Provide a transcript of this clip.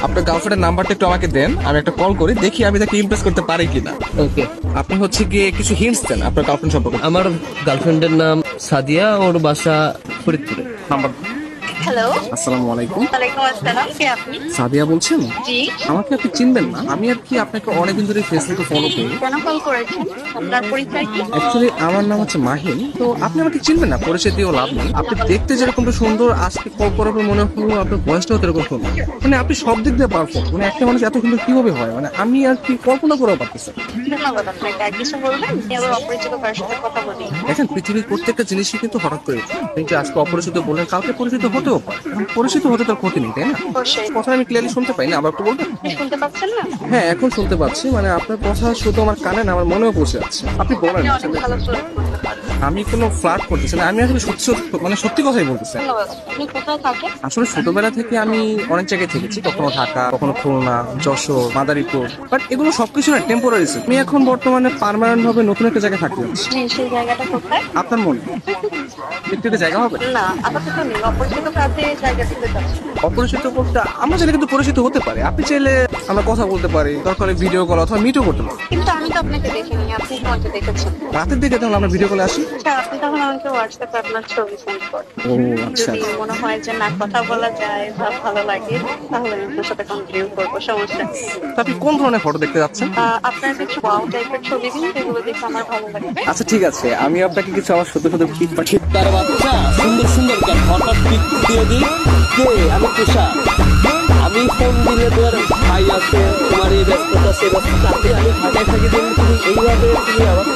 আপনার গার্লফ্রেন্ডের নাম্বারটা একটু আমাকে দেন, আমি একটা কল করি, দেখি আমি তাকে ইমপ্রেস করতে পারি কিনা। ওকে। আপনি হচ্ছে গিয়ে কিছু হিন্টস দেন আপনার গার্লফ্রেন্ড সম্পর্কে। আমার গার্লফ্রেন্ডের নাম সাদিয়া, ওর বাসা ফরিদপুরে। নাম্বার। হ্যালো। আসসালামু আলাইকুম। ওয়ালাইকুম আসসালাম, কে আপনি? সাদিয়া বলছেন? জি। আমাকে আপনি চিনবেন না, আমি আর কি আপনাকে অনেকদিন ধরে ফেসবুকে ফলো করি। কেন কল করেছেন? আপনার পরিচয় কি? অ্যাকচুয়ালি আমার নাম হচ্ছে মাহিন, তো আপনি আমাকে চিনবেন না, পরিচয় দিয়েও লাভ নেই। আপনি দেখতে যেরকম সুন্দর, আজকে কল করার পর মনে হলো আপনার বয়সটাও এরকম সুন্দর। মানে আপনি সব দিক দিয়ে পারফেক্ট, মানে একটা মানুষ এত সুন্দর কিভাবে হয়, মানে আমি আর কি কল্পনা করেও পারতেছি না। ধন্যবাদ আপনাকে। আর কিছু বলবেন? আমি আবার অপরিচিত কারোর সাথে কথা বলি। দেখেন, পৃথিবীর প্রত্যেকটা জিনিসই কিন্তু হঠাৎ করে হয়। আপনি যে আজকে অপরিচিত বললেন, কালকে পরিচিত হতেও পারে। এখন পরিচিত হতে তার ক্ষতি নেই, তাই না? অবশ্যই। কথা আমি ক্লিয়ারলি শুনতে পাই না, আবার একটু বলবেন? শুনতে পাচ্ছেন না? হ্যাঁ, এখন শুনতে পাচ্ছি। মানে আপনার কথা শুধু আমার কানে না, আমার মনেও পৌঁছে যাচ্ছে। আপনি বলেন। আপনি অনেক ভালো ফ্লার্ট করতে পারেন। আমি কোনো ফ্লার্ট করতেছি না, আমি আসলে সত্যি মানে সত্যি কথাই বলতেছি। ধন্যবাদ। আপনি কোথায় থাকেন? আসলে ছোটবেলা থেকে আমি অনেক জায়গায় থেকেছি, কখনো ঢাকা, কখনো খুলনা, যশোর, মাদারীপুর, বাট এগুলো সবকিছু না টেম্পোরারি। আমি এখন বর্তমানে পার্মানেন্ট ভাবে নতুন একটা জায়গায় থাকতে যাচ্ছি। জি, সেই জায়গাটা কোথায়? আপনার মনে একটু একটা জায়গা হবে? না, আপাতত নেই। অপরিচিত কাজে জায়গা দিতে চাচ্ছি। অপরিচিত বলতে আমরা চাইলে কিন্তু পরিচিত হতে পারি। আপনি চাইলে আমরা কথা বলতে পারি, দরকার ভিডিও কল অথবা মিটও করতে পারি। কিন্তু আমি তো আপনাকে দেখিনি, আপনি আমাকে দেখেছেন। রাতের দিকে তাহলে আমরা ভিডিও কলে আসি। আচ্ছা, আপনি তখন আমাকে হোয়াটসঅ্যাপে আপনার ছবি সেন্ড করেন। ও আচ্ছা। যদি মনে হয় যে না, কথা বলা যায় বা ভালো লাগে, তাহলে আমি আপনার সাথে কন্টিনিউ করবো, সমস্যা নেই। তো আপনি কোন ধরনের ফটো দেখতে যাচ্ছেন? আপনার কিছু ওয়াও টাইপের ছবি দিন, যেগুলো দেখে আমার ভালো লাগবে। আচ্ছা ঠিক আছে, আমি আপনাকে কিছু আমার সত্য সত্য পিক পাঠিয়ে। তার বাচ্চা সুন্দর সুন্দর কেন হঠাৎ পিক দিয়ে দিই। কে? আমি তুষার। আমি ফোন দিলে তোর ভাই আছে, তোমার এই ব্যস্ততা সে ব্যস্ততা, আমি ঢাকায় থাকি, তুমি এইভাবে তুমি আমার